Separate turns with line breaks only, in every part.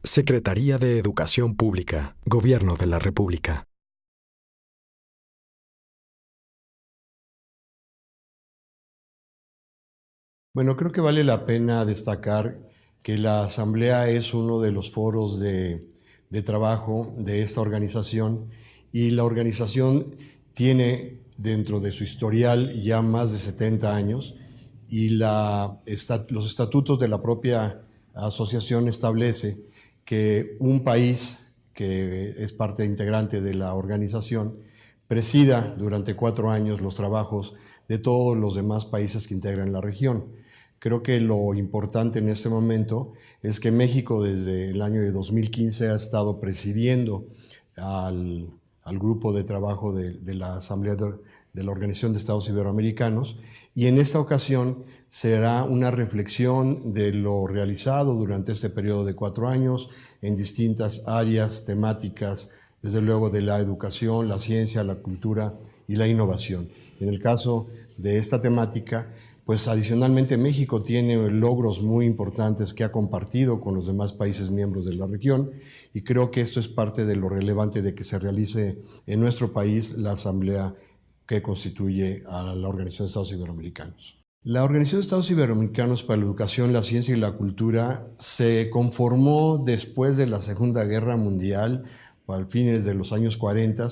Secretaría de Educación Pública, Gobierno de la República.
Bueno, creo que vale la pena destacar que la Asamblea es uno de los foros de trabajo de esta organización y la organización tiene dentro de su historial ya más de 70 años y los estatutos de la propia asociación establece que un país que es parte integrante de la organización presida durante 4 años los trabajos de todos los demás países que integran la región. Creo que lo importante en este momento es que México desde el año de 2015 ha estado presidiendo al grupo de trabajo de la Asamblea de la Organización de Estados Iberoamericanos y en esta ocasión será una reflexión de lo realizado durante este periodo de 4 años en distintas áreas temáticas, desde luego de la educación, la ciencia, la cultura y la innovación. En el caso de esta temática, pues adicionalmente México tiene logros muy importantes que ha compartido con los demás países miembros de la región y creo que esto es parte de lo relevante de que se realice en nuestro país la asamblea que constituye a la Organización de Estados Iberoamericanos. La Organización de Estados Iberoamericanos para la Educación, la Ciencia y la Cultura se conformó después de la Segunda Guerra Mundial, a fines de los años 40,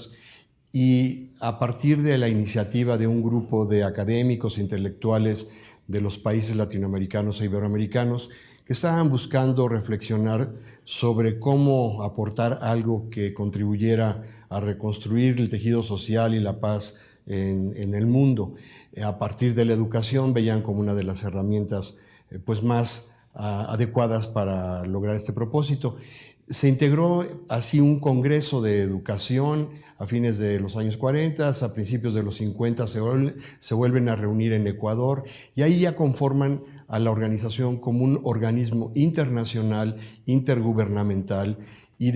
y a partir de la iniciativa de un grupo de académicos e intelectuales de los países latinoamericanos e iberoamericanos que estaban buscando reflexionar sobre cómo aportar algo que contribuyera a reconstruir el tejido social y la paz en el mundo. A partir de la educación veían como una de las herramientas pues más adecuadas para lograr este propósito. Se integró así un congreso de educación a fines de los años 40, a principios de los 50 se vuelven a reunir en Ecuador y ahí ya conforman a la organización como un organismo internacional, intergubernamental y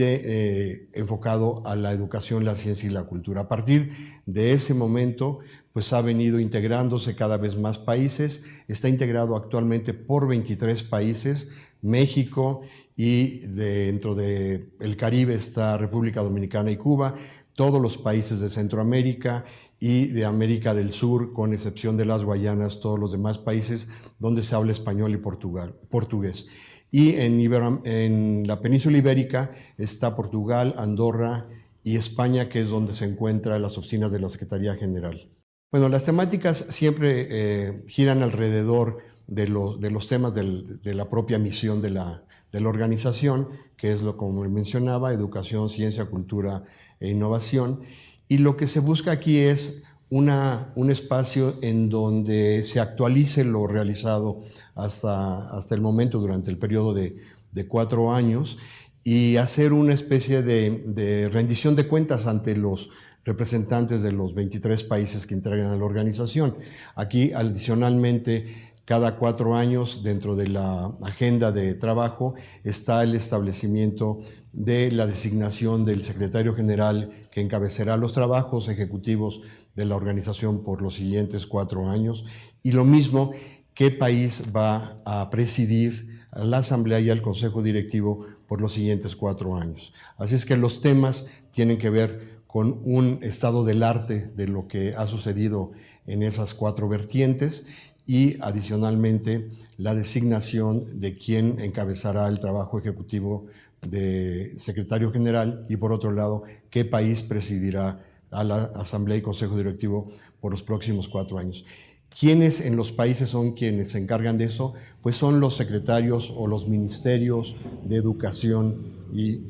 enfocado a la educación, la ciencia y la cultura. A partir de ese momento, pues ha venido integrándose cada vez más países, está integrado actualmente por 23 países, México y dentro del Caribe está República Dominicana y Cuba, todos los países de Centroamérica y de América del Sur, con excepción de las Guayanas, todos los demás países donde se habla español y portugués. Y en la península ibérica está Portugal, Andorra y España, que es donde se encuentran las oficinas de la Secretaría General. Bueno, las temáticas siempre giran alrededor de los temas de la propia misión de la organización, que es como mencionaba, educación, ciencia, cultura e innovación. Y lo que se busca aquí es un espacio en donde se actualice lo realizado hasta el momento durante el periodo de 4 años y hacer una especie de rendición de cuentas ante los representantes de los 23 países que integran a la organización. Aquí, adicionalmente, cada 4 años, dentro de la agenda de trabajo, está el establecimiento de la designación del secretario general que encabezará los trabajos ejecutivos de la organización por los siguientes 4 años. Y lo mismo, qué país va a presidir a la Asamblea y al Consejo Directivo por los siguientes 4 años. Así es que los temas tienen que ver con un estado del arte de lo que ha sucedido en esas 4 vertientes y adicionalmente la designación de quién encabezará el trabajo ejecutivo de secretario general y por otro lado qué país presidirá a la Asamblea y Consejo Directivo por los próximos 4 años. ¿Quiénes en los países son quienes se encargan de eso? Pues son los secretarios o los ministerios de educación y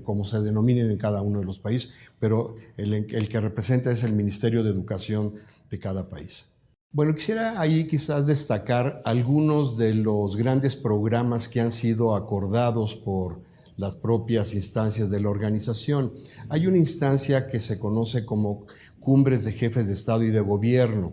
como se denominen en cada uno de los países, pero el que representa es el Ministerio de Educación de cada país. Bueno, quisiera ahí quizás destacar algunos de los grandes programas que han sido acordados por las propias instancias de la organización. Hay una instancia que se conoce como cumbres de jefes de Estado y de Gobierno.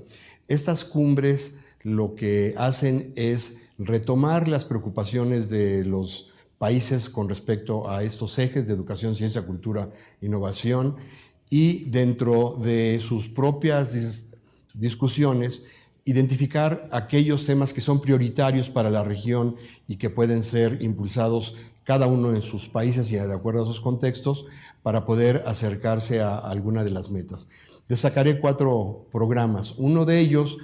Estas cumbres lo que hacen es retomar las preocupaciones de los países con respecto a estos ejes de educación, ciencia, cultura, innovación y dentro de sus propias discusiones, identificar aquellos temas que son prioritarios para la región y que pueden ser impulsados cada uno en sus países y de acuerdo a sus contextos, para poder acercarse a alguna de las metas. Destacaré 4 programas. Uno de ellos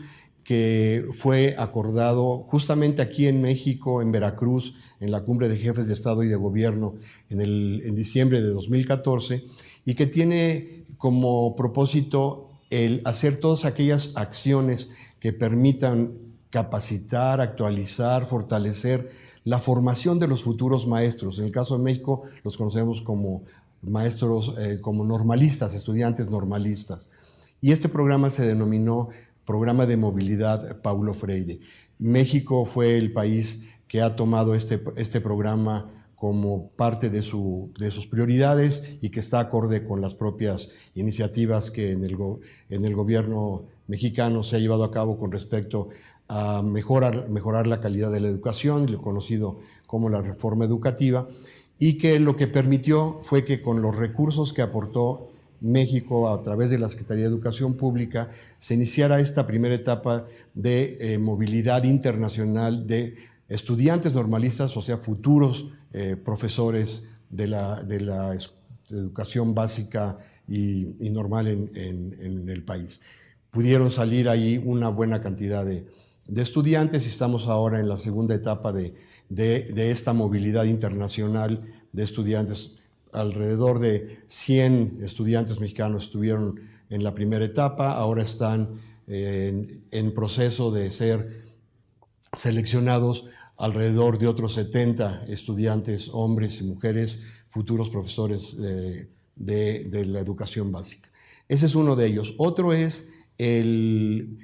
que fue acordado justamente aquí en México, en Veracruz, en la Cumbre de Jefes de Estado y de Gobierno en diciembre de 2014, y que tiene como propósito el hacer todas aquellas acciones que permitan capacitar, actualizar, fortalecer la formación de los futuros maestros. En el caso de México los conocemos como maestros, como normalistas, estudiantes normalistas. Y este programa se denominó Programa de Movilidad Paulo Freire. México fue el país que ha tomado este programa como parte de sus prioridades y que está acorde con las propias iniciativas que en el gobierno mexicano se ha llevado a cabo con respecto a mejorar la calidad de la educación, lo conocido como la reforma educativa, y que lo que permitió fue que con los recursos que aportó México a través de la Secretaría de Educación Pública se iniciara esta primera etapa de movilidad internacional de estudiantes normalistas, o sea, futuros profesores de la educación básica y normal en el país. Pudieron salir ahí una buena cantidad de estudiantes y estamos ahora en la segunda etapa de esta movilidad internacional de estudiantes. Alrededor de 100 estudiantes mexicanos estuvieron en la primera etapa, ahora están en proceso de ser seleccionados alrededor de otros 70 estudiantes, hombres y mujeres, futuros profesores de la educación básica. Ese es uno de ellos. Otro es el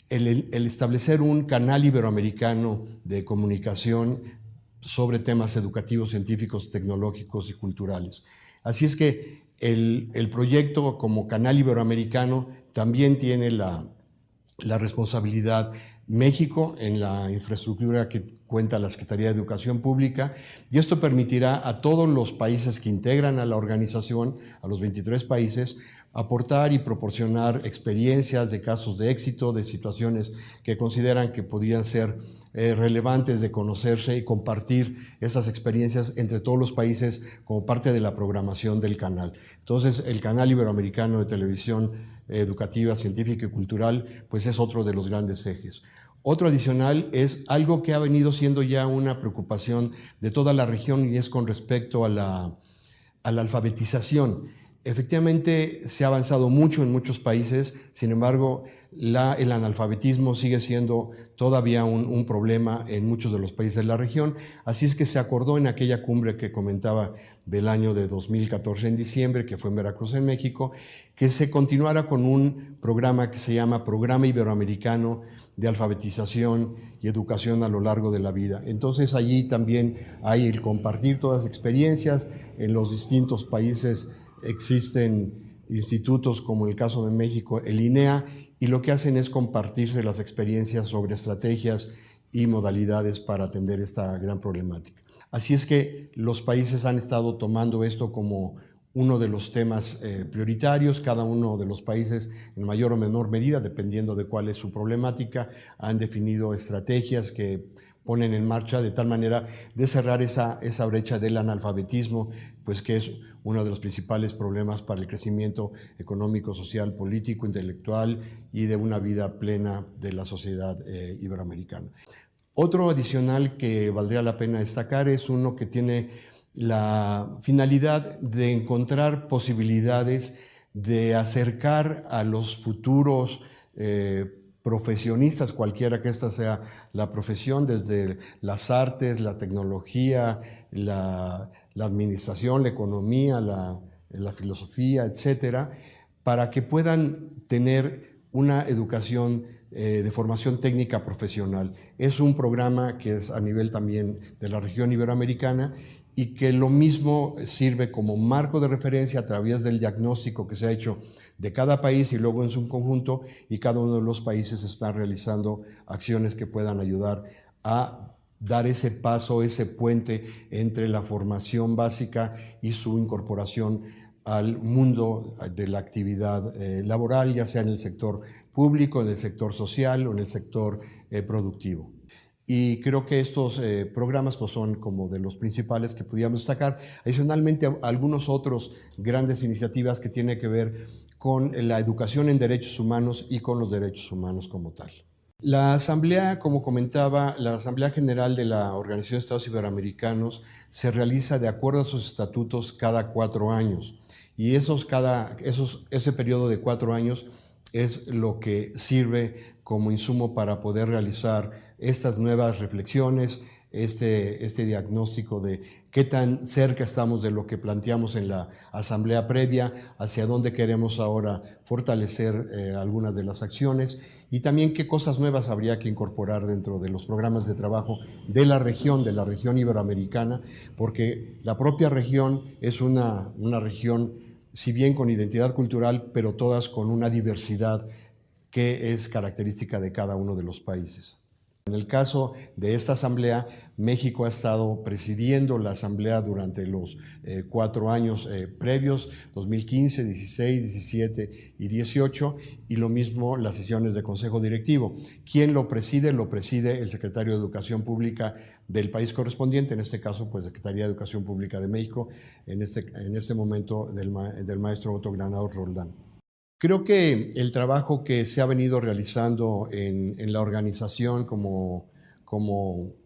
establecer un canal iberoamericano de comunicación sobre temas educativos, científicos, tecnológicos y culturales. Así es que el proyecto como canal iberoamericano también tiene la responsabilidad México en la infraestructura que cuenta la Secretaría de Educación Pública, y esto permitirá a todos los países que integran a la organización, a los 23 países, aportar y proporcionar experiencias de casos de éxito, de situaciones que consideran que podrían ser relevantes de conocerse y compartir esas experiencias entre todos los países como parte de la programación del canal. Entonces, el canal iberoamericano de televisión educativa, científica y cultural, pues es otro de los grandes ejes. Otro adicional es algo que ha venido siendo ya una preocupación de toda la región y es con respecto a la alfabetización. Efectivamente, se ha avanzado mucho en muchos países, sin embargo, el analfabetismo sigue siendo todavía un problema en muchos de los países de la región. Así es que se acordó en aquella cumbre que comentaba del año de 2014 en diciembre, que fue en Veracruz, en México, que se continuara con un programa que se llama Programa Iberoamericano de Alfabetización y Educación a lo largo de la vida. Entonces allí también hay el compartir todas las experiencias. En los distintos países existen institutos como en el caso de México, el INEA, y lo que hacen es compartirse las experiencias sobre estrategias y modalidades para atender esta gran problemática. Así es que los países han estado tomando esto como uno de los temas prioritarios. Cada uno de los países, en mayor o menor medida, dependiendo de cuál es su problemática, han definido estrategias que ponen en marcha de tal manera de cerrar esa brecha del analfabetismo, pues que es uno de los principales problemas para el crecimiento económico, social, político, intelectual y de una vida plena de la sociedad iberoamericana. Otro adicional que valdría la pena destacar es uno que tiene la finalidad de encontrar posibilidades de acercar a los futuros profesionistas, cualquiera que esta sea la profesión, desde las artes, la tecnología, la administración, la economía, la filosofía, etcétera, para que puedan tener una educación de formación técnica profesional. Es un programa que es a nivel también de la región iberoamericana y que lo mismo sirve como marco de referencia a través del diagnóstico que se ha hecho de cada país y luego en su conjunto, y cada uno de los países está realizando acciones que puedan ayudar a dar ese paso, ese puente entre la formación básica y su incorporación al mundo de la actividad laboral, ya sea en el sector público, en el sector social o en el sector productivo. Y creo que estos programas pues, son como de los principales que podíamos destacar. Adicionalmente, algunos otros grandes iniciativas que tienen que ver con la educación en derechos humanos y con los derechos humanos como tal. La Asamblea, como comentaba, la Asamblea General de la Organización de Estados Iberoamericanos se realiza de acuerdo a sus estatutos cada 4 años. Y ese periodo de 4 años es lo que sirve como insumo para poder realizar estas nuevas reflexiones, este diagnóstico de qué tan cerca estamos de lo que planteamos en la asamblea previa, hacia dónde queremos ahora fortalecer algunas de las acciones y también qué cosas nuevas habría que incorporar dentro de los programas de trabajo de la región iberoamericana, porque la propia región es una región, si bien con identidad cultural, pero todas con una diversidad que es característica de cada uno de los países. En el caso de esta asamblea, México ha estado presidiendo la asamblea durante los 4 años previos, 2015, 16, 17 y 18, y lo mismo las sesiones de Consejo Directivo. ¿Quién lo preside? Lo preside el secretario de Educación Pública del país correspondiente, en este caso, pues, Secretaría de Educación Pública de México, en este momento del maestro Otto Granados Roldán. Creo que el trabajo que se ha venido realizando en la organización como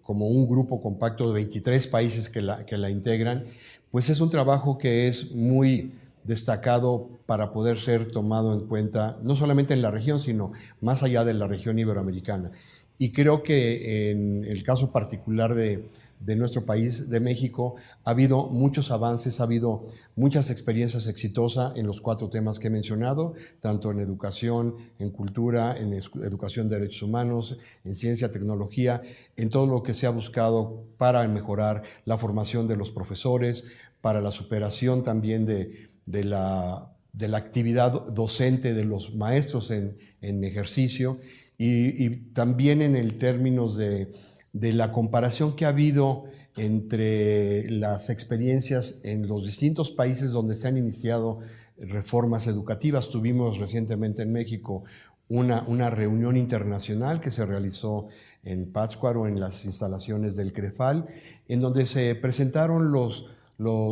un grupo compacto de 23 países que la integran, pues es un trabajo que es muy destacado para poder ser tomado en cuenta, no solamente en la región, sino más allá de la región iberoamericana. Y creo que en el caso particular de nuestro país, de México, ha habido muchos avances, ha habido muchas experiencias exitosas en los 4 temas que he mencionado, tanto en educación, en cultura, en educación de derechos humanos, en ciencia, tecnología, en todo lo que se ha buscado para mejorar la formación de los profesores, para la superación también de la actividad docente de los maestros en ejercicio y también en el términos de la comparación que ha habido entre las experiencias en los distintos países donde se han iniciado reformas educativas. Tuvimos recientemente en México una reunión internacional que se realizó en Pátzcuaro, en las instalaciones del CREFAL, en donde se presentaron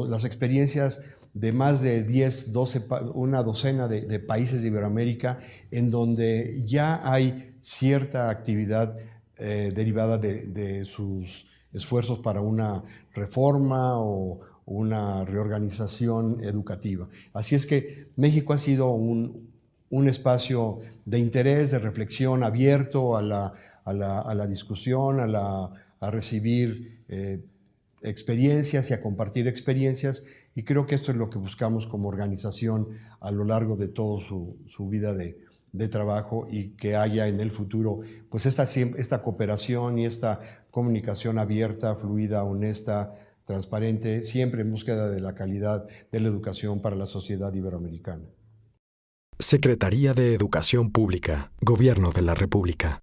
las experiencias de más de 10, 12, una docena de países de Iberoamérica, en donde ya hay cierta actividad derivada de sus esfuerzos para una reforma o una reorganización educativa. Así es que México ha sido un espacio de interés, de reflexión abierto a la discusión, a recibir experiencias y a compartir experiencias, y creo que esto es lo que buscamos como organización a lo largo de toda su vida de trabajo, y que haya en el futuro pues esta cooperación y esta comunicación abierta, fluida, honesta, transparente, siempre en búsqueda de la calidad de la educación para la sociedad iberoamericana.
Secretaría de Educación Pública, Gobierno de la República.